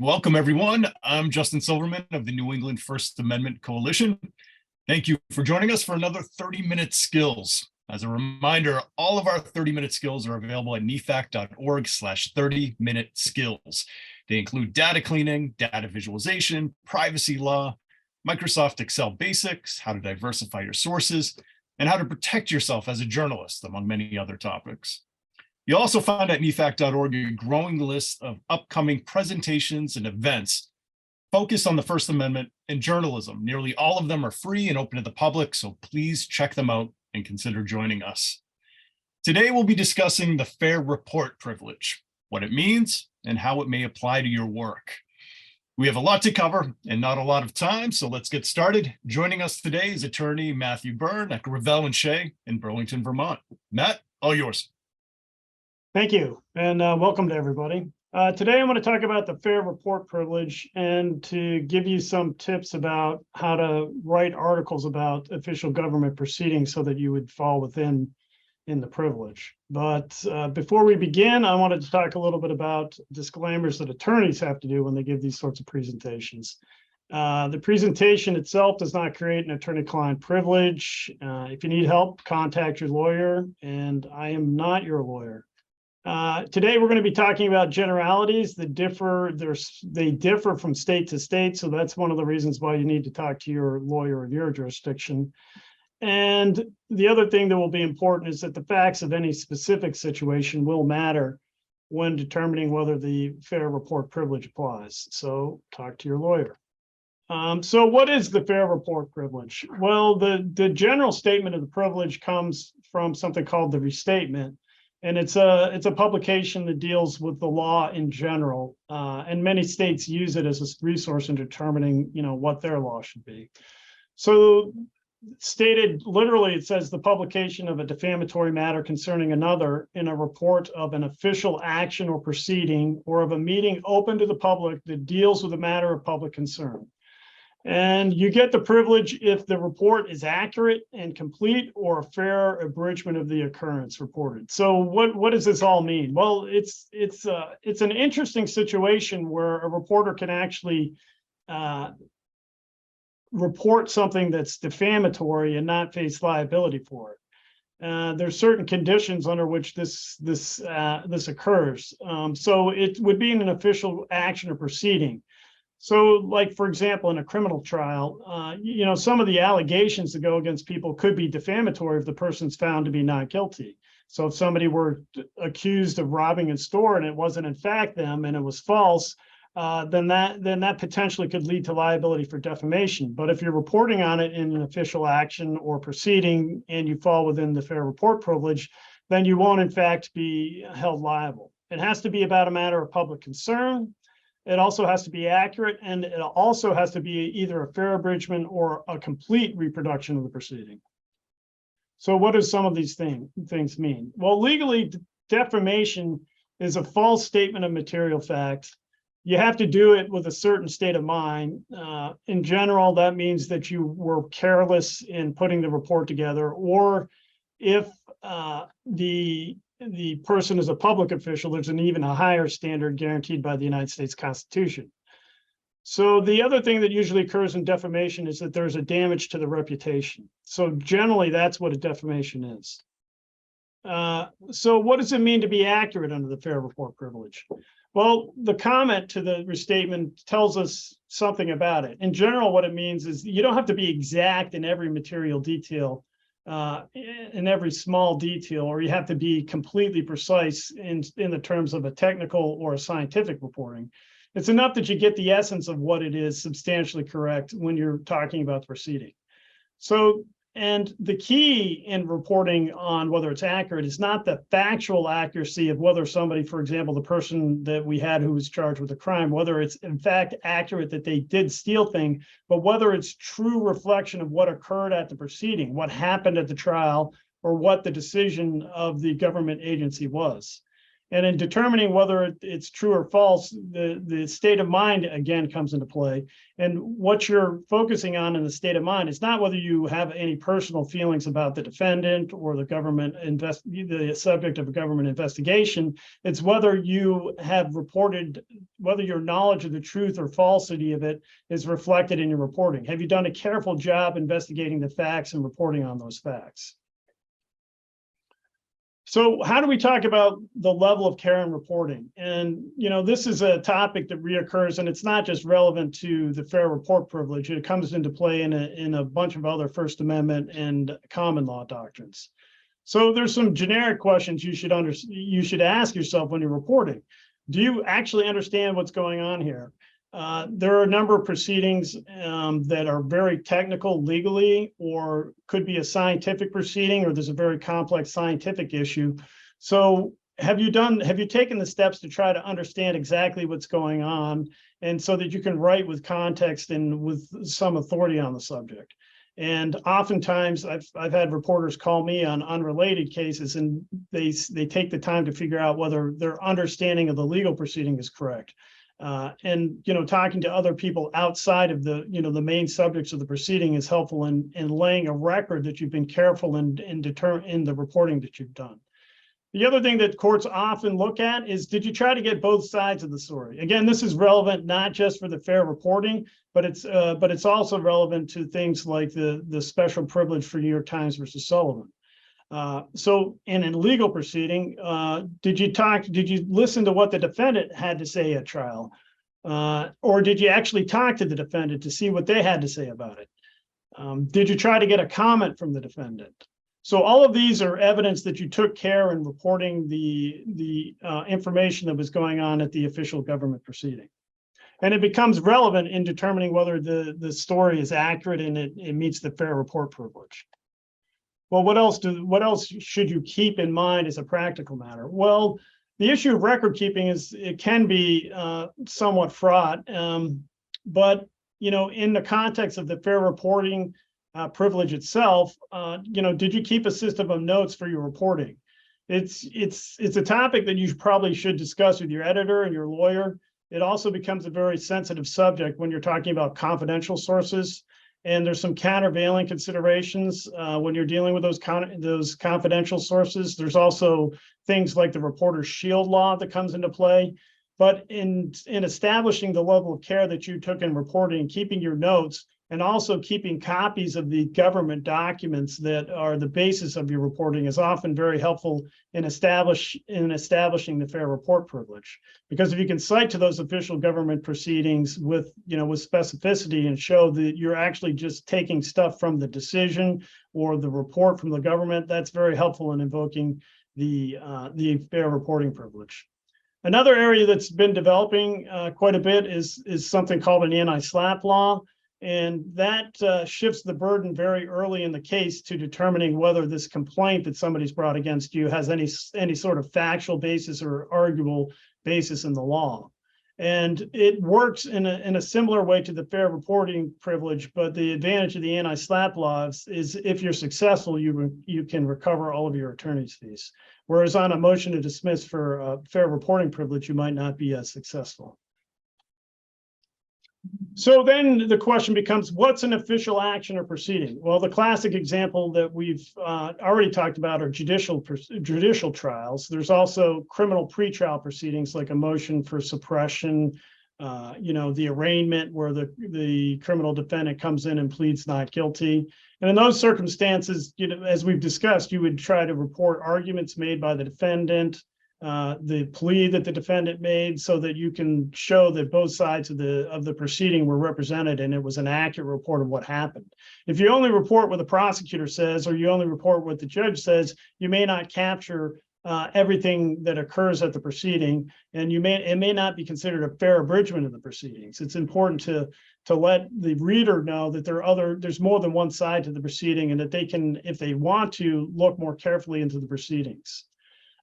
Welcome, everyone. I'm Justin Silverman of the New England First Amendment Coalition. Thank you for joining us for another 30-minute skills. As a reminder, all of our 30-minute skills are available at nefac.org/30-minute skills. They include data cleaning, data visualization, privacy law, Microsoft Excel basics, how to diversify your sources, and how to protect yourself as a journalist, among many other topics. You'll also find at nefac.org a growing list of upcoming presentations and events focused on the First Amendment and journalism. Nearly all of them are free and open to the public, so please check them out and consider joining us. Today, we'll be discussing the fair report privilege, what it means, and how it may apply to your work. We have a lot to cover and not a lot of time, so let's get started. Joining us today is attorney Matthew Byrne at Gravel Shea in Burlington, Vermont. Matt, all yours. Thank you, and welcome to everybody. Today, I'm going to talk about the fair report privilege and to give you some tips about how to write articles about official government proceedings so that you would fall within the privilege. But before we begin, I wanted to talk a little bit about disclaimers that attorneys have to do when they give these sorts of presentations. The presentation itself does not create an attorney-client privilege. If you need help, contact your lawyer, and I am not your lawyer. Today, we're going to be talking about generalities that differ. They differ from state to state, so that's one of the reasons why you need to talk to your lawyer in your jurisdiction. And the other thing that will be important is that the facts of any specific situation will matter when determining whether the fair report privilege applies. So talk to your lawyer. So what is the fair report privilege? Well, the general statement of the privilege comes from something called the restatement. And it's a publication that deals with the law in general, and many states use it as a resource in determining, what their law should be. So, stated literally, it says the publication of a defamatory matter concerning another in a report of an official action or proceeding or of a meeting open to the public that deals with a matter of public concern. And you get the privilege if the report is accurate and complete or a fair abridgment of the occurrence reported. So what does this all mean? Well, it's an interesting situation where a reporter can actually report something that's defamatory and not face liability for it. There's certain conditions under which this occurs. So it would be in an official action or proceeding. So, like, for example, in a criminal trial, some of the allegations that go against people could be defamatory if the person's found to be not guilty. So if somebody were accused of robbing a store and it wasn't in fact them and it was false, then that potentially could lead to liability for defamation. But if you're reporting on it in an official action or proceeding and you fall within the fair report privilege, then you won't in fact be held liable. It has to be about a matter of public concern. It also has to be accurate, and it also has to be either a fair abridgment or a complete reproduction of the proceeding. So what do some of these things mean? Well, legally, defamation is a false statement of material fact. You have to do it with a certain state of mind. In general, that means that you were careless in putting the report together, or if the person is a public official, there's an even a higher standard guaranteed by the United States Constitution. So the other thing that usually occurs in defamation is that there's a damage to the reputation. So generally, that's what a defamation is. So what does it mean to be accurate under the fair report privilege? Well, the comment to the restatement tells us something about it. In general, what it means is you don't have to be exact in every material detail, in every small detail, or you have to be completely precise in the terms of a technical or a scientific reporting. It's enough that you get the essence of what it is substantially correct when you're talking about the proceeding. So, and the key in reporting on whether it's accurate is not the factual accuracy of whether somebody, for example, the person that we had who was charged with a crime, whether it's in fact accurate that they did steal things, but whether it's true reflection of what occurred at the proceeding, what happened at the trial, or what the decision of the government agency was. And in determining whether it's true or false, the state of mind again comes into play. And what you're focusing on in the state of mind is not whether you have any personal feelings about the defendant or the subject of a government investigation. It's whether you have reported, whether your knowledge of the truth or falsity of it is reflected in your reporting. Have you done a careful job investigating the facts and reporting on those facts? So how do we talk about the level of care in reporting? And, this is a topic that reoccurs, and it's not just relevant to the fair report privilege. It comes into play in a bunch of other First Amendment and common law doctrines. So there's some generic questions you should ask yourself when you're reporting. Do you actually understand what's going on here? There are a number of proceedings that are very technical legally, or could be a scientific proceeding, or there's a very complex scientific issue. So have you taken the steps to try to understand exactly what's going on, and so that you can write with context and with some authority on the subject? And oftentimes I've had reporters call me on unrelated cases, and they take the time to figure out whether their understanding of the legal proceeding is correct. And talking to other people outside of the main subjects of the proceeding is helpful in laying a record that you've been careful in the reporting that you've done. The other thing that courts often look at is, did you try to get both sides of the story? Again, this is relevant not just for the fair reporting, but it's also relevant to things like the special privilege for New York Times versus Sullivan. So in a legal proceeding, did you listen to what the defendant had to say at trial? Or did you actually talk to the defendant to see what they had to say about it? Did you try to get a comment from the defendant? So all of these are evidence that you took care in reporting the information that was going on at the official government proceeding. And it becomes relevant in determining whether the story is accurate and it meets the fair report privilege. Well, what else should you keep in mind as a practical matter? Well, the issue of record keeping it can be somewhat fraught, but in the context of the fair reporting privilege itself, did you keep a system of notes for your reporting? It's a topic that you probably should discuss with your editor and your lawyer. It also becomes a very sensitive subject when you're talking about confidential sources. And there's some countervailing considerations when you're dealing with those confidential sources. There's also things like the reporter's shield law that comes into play. But in establishing the level of care that you took in reporting, keeping your notes, and also keeping copies of the government documents that are the basis of your reporting is often very helpful in establishing the fair report privilege. Because if you can cite to those official government proceedings with specificity and show that you're actually just taking stuff from the decision or the report from the government, that's very helpful in invoking the fair reporting privilege. Another area that's been developing quite a bit is something called an anti-SLAPP law. And that shifts the burden very early in the case to determining whether this complaint that somebody's brought against you has any sort of factual basis or arguable basis in the law. And it works in a similar way to the fair reporting privilege, but the advantage of the anti-SLAPP laws is if you're successful, you can recover all of your attorney's fees. Whereas on a motion to dismiss for fair reporting privilege, you might not be as successful. So then the question becomes, what's an official action or proceeding? Well, the classic example that we've already talked about are judicial trials. There's also criminal pretrial proceedings like a motion for suppression, the arraignment where the criminal defendant comes in and pleads not guilty. And in those circumstances, as we've discussed, you would try to report arguments made by the defendant, the plea that the defendant made, so that you can show that both sides of the proceeding were represented and it was an accurate report of what happened. If you only report what the prosecutor says, or you only report what the judge says, you may not capture everything that occurs at the proceeding, and it may not be considered a fair abridgment of the proceedings. It's important to let the reader know that there's more than one side to the proceeding, and that they can, if they want to, look more carefully into the proceedings.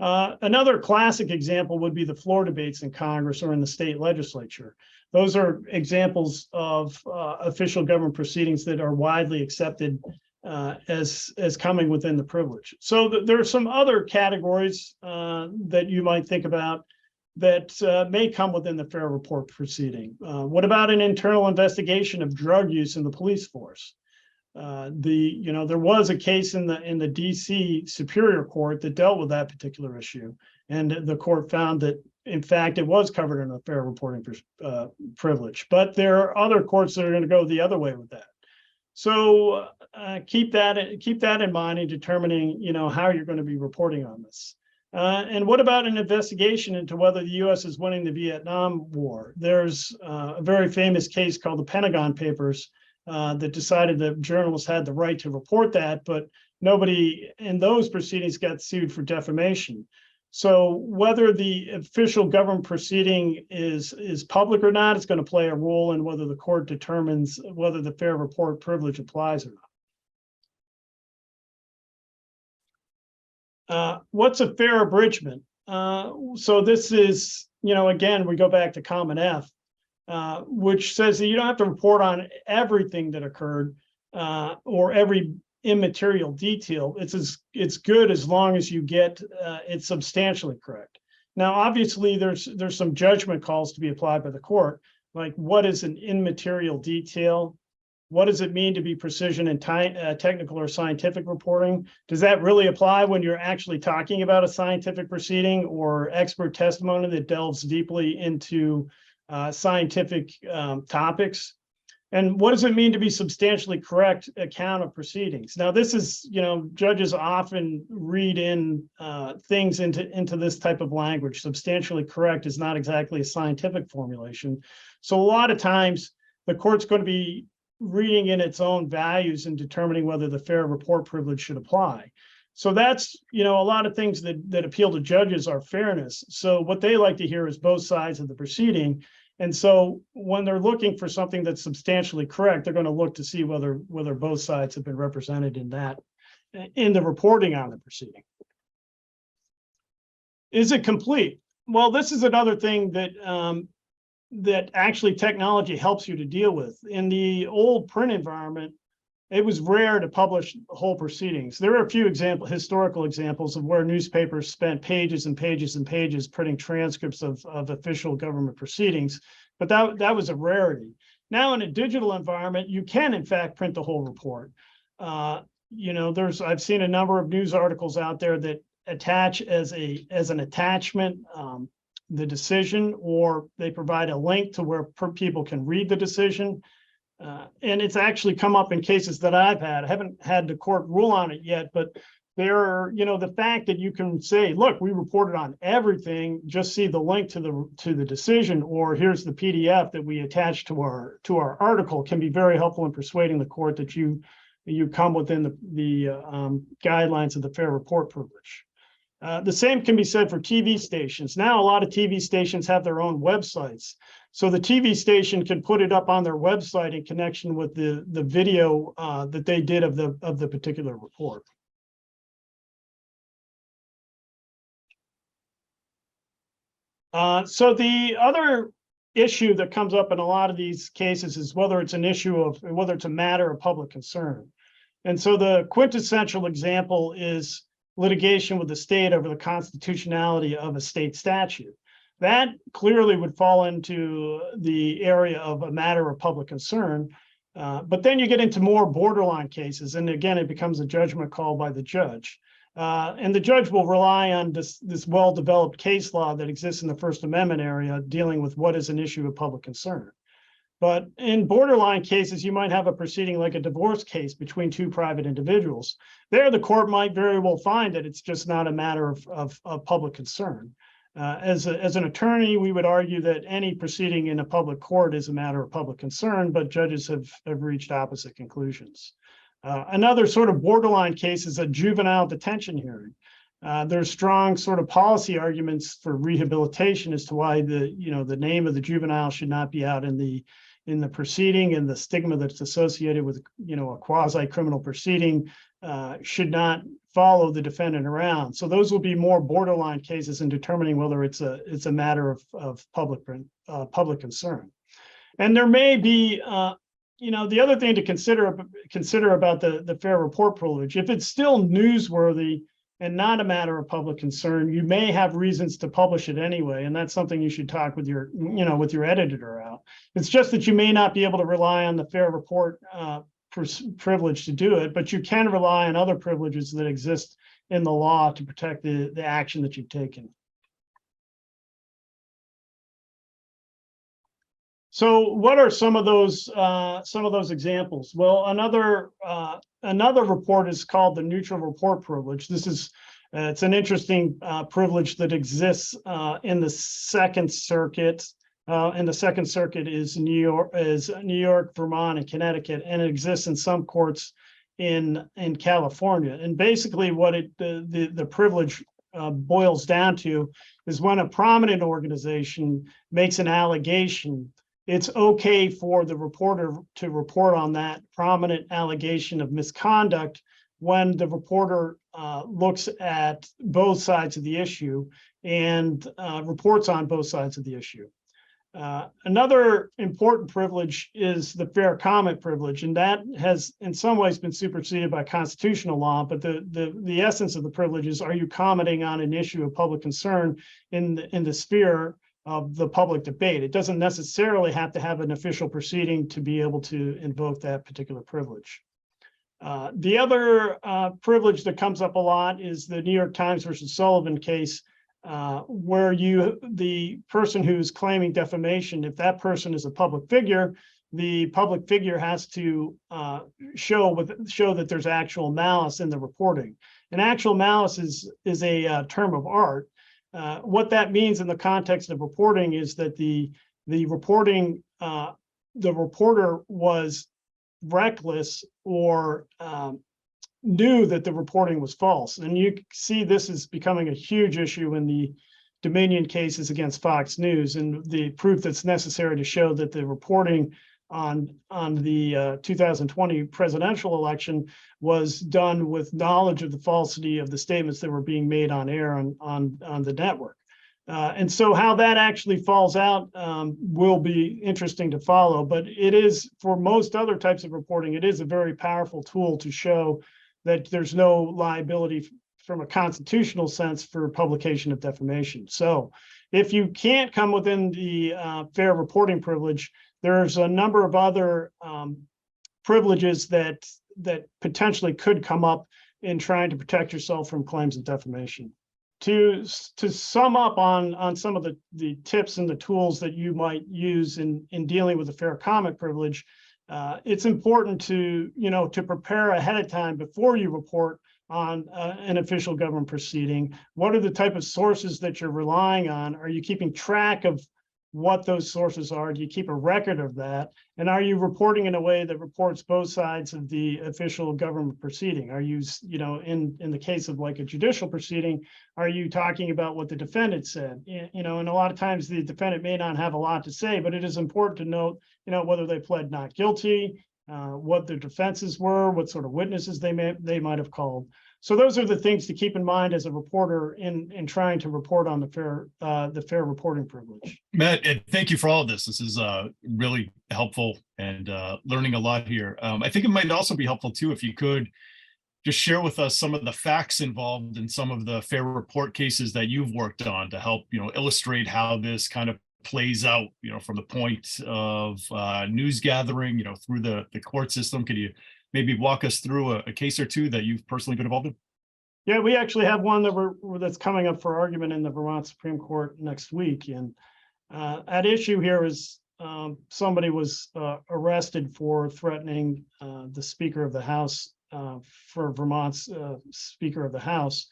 Another classic example would be the floor debates in Congress or in the state legislature. Those are examples of official government proceedings that are widely accepted as coming within the privilege. So there are some other categories that you might think about that may come within the fair report proceeding. What about an internal investigation of drug use in the police force? There was a case in the DC Superior Court that dealt with that particular issue, and the court found that in fact it was covered in a fair reporting privilege. But there are other courts that are going to go the other way with that. So keep that in mind in determining how you're going to be reporting on this. And what about an investigation into whether the U.S. is winning the Vietnam War? There's a very famous case called the Pentagon Papers that decided that journalists had the right to report that, but nobody in those proceedings got sued for defamation. So whether the official government proceeding is public or not, it's going to play a role in whether the court determines whether the fair report privilege applies or not. What's a fair abridgment? So this is, again, we go back to Common F, which says that you don't have to report on everything that occurred or every immaterial detail. It's good as long as you get it substantially correct. Now, obviously, there's some judgment calls to be applied by the court, like what is an immaterial detail? What does it mean to be precision in technical or scientific reporting? Does that really apply when you're actually talking about a scientific proceeding or expert testimony that delves deeply into scientific topics? And what does it mean to be substantially correct account of proceedings? Now, this is, judges often read in things into this type of language. Substantially correct is not exactly a scientific formulation. So a lot of times the court's going to be reading in its own values and determining whether the fair report privilege should apply. So that's, a lot of things that appeal to judges are fairness. So what they like to hear is both sides of the proceeding. And so when they're looking for something that's substantially correct, they're going to look to see whether both sides have been represented in the reporting on the proceeding. Is it complete? Well, this is another thing that actually technology helps you to deal with. In the old print environment, it was rare to publish whole proceedings. There are a few historical examples of where newspapers spent pages and pages and pages printing transcripts of official government proceedings, but that was a rarity. Now in a digital environment, you can in fact print the whole report. I've seen a number of news articles out there that attach as an attachment the decision, or they provide a link to where people can read the decision. And it's actually come up in cases that I've had. I haven't had the court rule on it yet, but the fact that you can say, look, we reported on everything, just see the link to the decision, or here's the PDF that we attached to our article, can be very helpful in persuading the court that you come within the guidelines of the fair report privilege. The same can be said for TV stations. Now, a lot of TV stations have their own websites. So the TV station can put it up on their website in connection with the video that they did of the particular report. So the other issue that comes up in a lot of these cases is whether it's a matter of public concern. And so the quintessential example is litigation with the state over the constitutionality of a state statute. That clearly would fall into the area of a matter of public concern. But then you get into more borderline cases. And again, it becomes a judgment call by the judge. And the judge will rely on this well-developed case law that exists in the First Amendment area dealing with what is an issue of public concern. But in borderline cases, you might have a proceeding like a divorce case between two private individuals. There, the court might very well find that it's just not a matter of public concern. As an attorney, we would argue that any proceeding in a public court is a matter of public concern, but judges have reached opposite conclusions. Another sort of borderline case is a juvenile detention hearing. There's strong sort of policy arguments for rehabilitation as to why the name of the juvenile should not be out in the proceeding, and the stigma that's associated with a quasi-criminal proceeding should not follow the defendant around. So those will be more borderline cases in determining whether it's a matter of public concern. And there may be the other thing to consider about the fair report privilege, if it's still newsworthy and not a matter of public concern, you may have reasons to publish it anyway, and that's something you should talk with your editor out. It's just that you may not be able to rely on the fair report privilege to do it, but you can rely on other privileges that exist in the law to protect the action that you've taken. So what are some of those examples? Well, another report is called the neutral report privilege. This is it's an interesting privilege that exists in the Second Circuit. And the Second Circuit is New York, Vermont, and Connecticut, and it exists in some courts in California. And basically, what the privilege boils down to is when a prominent organization makes an allegation, it's okay for the reporter to report on that prominent allegation of misconduct when the reporter looks at both sides of the issue and reports on both sides of the issue. Another important privilege is the fair comment privilege, and that has in some ways been superseded by constitutional law, but the essence of the privilege is, are you commenting on an issue of public concern in the sphere of the public debate? It doesn't necessarily have to have an official proceeding to be able to invoke that particular privilege. The other privilege that comes up a lot is the New York Times versus Sullivan case, where the person who's claiming defamation, if that person is a public figure, the public figure has to show that there's actual malice in the reporting. And actual malice is a term of art. What that means in the context of reporting is that the reporter was reckless or knew that the reporting was false. And you see this is becoming a huge issue in the Dominion cases against Fox News, and the proof that's necessary to show that the reporting on the 2020 presidential election was done with knowledge of the falsity of the statements that were being made on air on the network. And so how that actually falls out will be interesting to follow, but it is, for most other types of reporting, it is a very powerful tool to show that there's no liability from a constitutional sense for publication of defamation. So if you can't come within the fair reporting privilege, there's a number of other privileges that potentially could come up in trying to protect yourself from claims of defamation. To sum up on some of the tips and the tools that you might use in dealing with the fair comment privilege, it's important to prepare ahead of time before you report on an official government proceeding. What are the type of sources that you're relying on? Are you keeping track of what those sources are? Do you keep a record of that? And are you reporting in a way that reports both sides of the official government proceeding? Are you, in the case of like a judicial proceeding, are you talking about what the defendant said? And a lot of times the defendant may not have a lot to say, but it is important to note, whether they pled not guilty, what their defenses were, what sort of witnesses they might have called. So those are the things to keep in mind as a reporter in trying to report on the fair reporting privilege. Matt, and thank you for all of this. This is really helpful and learning a lot here. I think it might also be helpful too if you could just share with us some of the facts involved in some of the fair report cases that you've worked on to help illustrate how this kind of plays out, from the point of news gathering, through the court system. Could you maybe walk us through a case or two that you've personally been involved in? Yeah, we actually have one that's coming up for argument in the Vermont Supreme Court next week. And at issue here is somebody was arrested for threatening the Speaker of the House, for Vermont's Speaker of the House.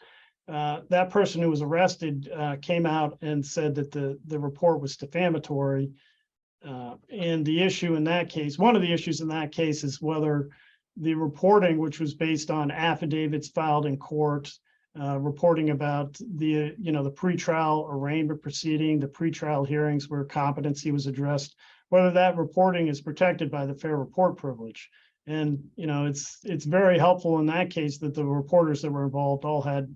That person who was arrested came out and said that the report was defamatory. And the issue in that case, one of the issues in that case is whether the reporting, which was based on affidavits filed in court, reporting about the pretrial arraignment proceeding, the pretrial hearings where competency was addressed, whether that reporting is protected by the fair report privilege. And it's very helpful in that case that the reporters that were involved all had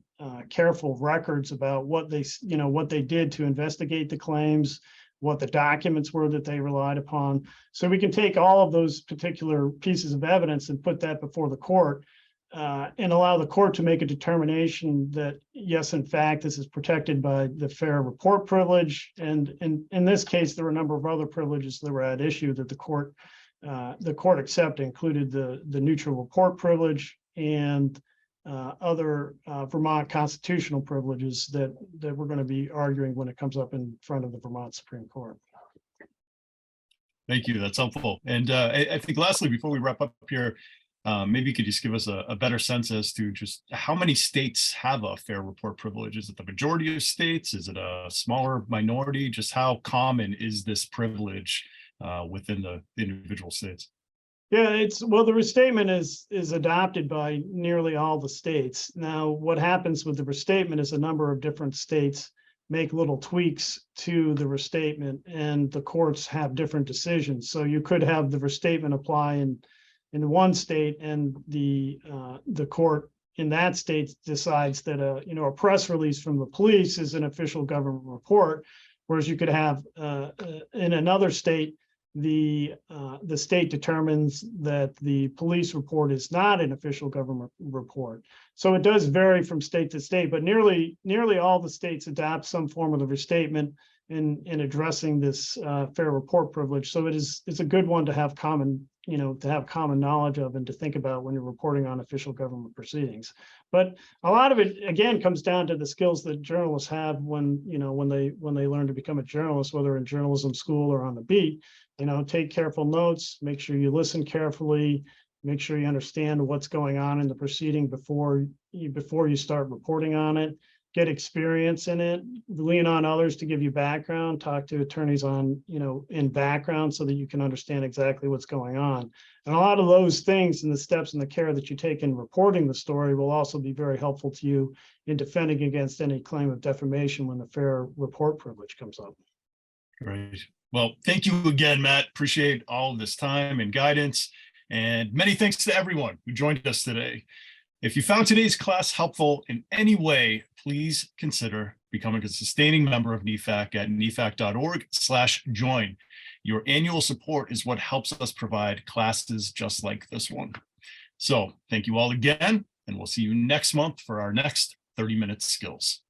careful records about what they did to investigate the claims, what the documents were that they relied upon. So we can take all of those particular pieces of evidence and put that before the court and allow the court to make a determination that, yes, in fact, this is protected by the fair report privilege. And in this case, there were a number of other privileges that were at issue that the court accepted, included the neutral report privilege and other Vermont constitutional privileges that we're going to be arguing when it comes up in front of the Vermont Supreme Court. Thank you. That's helpful. And I think lastly, before we wrap up here, maybe you could just give us a better sense as to just how many states have a fair report privilege. Is it the majority of states? Is it a smaller minority? Just how common is this privilege within the individual states? Yeah, the restatement is adopted by nearly all the states. Now, what happens with the restatement is a number of different states make little tweaks to the restatement, and the courts have different decisions. So you could have the restatement apply in one state, and the court in that state decides that a press release from the police is an official government report, whereas you could have in another state the state determines that the police report is not an official government report. So it does vary from state to state, but nearly all the states adopt some form of the restatement in addressing this fair report privilege. So it's a good one to have common knowledge of and to think about when you're reporting on official government proceedings. But a lot of it again comes down to the skills that journalists have when they learn to become a journalist, whether in journalism school or on the beat. Take careful notes, make sure you listen carefully, make sure you understand what's going on in the proceeding before you start reporting on it. Get experience in it, lean on others to give you background, talk to attorneys in background so that you can understand exactly what's going on. And a lot of those things and the steps and the care that you take in reporting the story will also be very helpful to you in defending against any claim of defamation when the fair report privilege comes up. Great. Well, thank you again, Matt. Appreciate all of this time and guidance. And many thanks to everyone who joined us today. If you found today's class helpful in any way, please consider becoming a sustaining member of NEFAC at nefac.org/join. Your annual support is what helps us provide classes just like this one. So thank you all again, and we'll see you next month for our next 30-minute skills.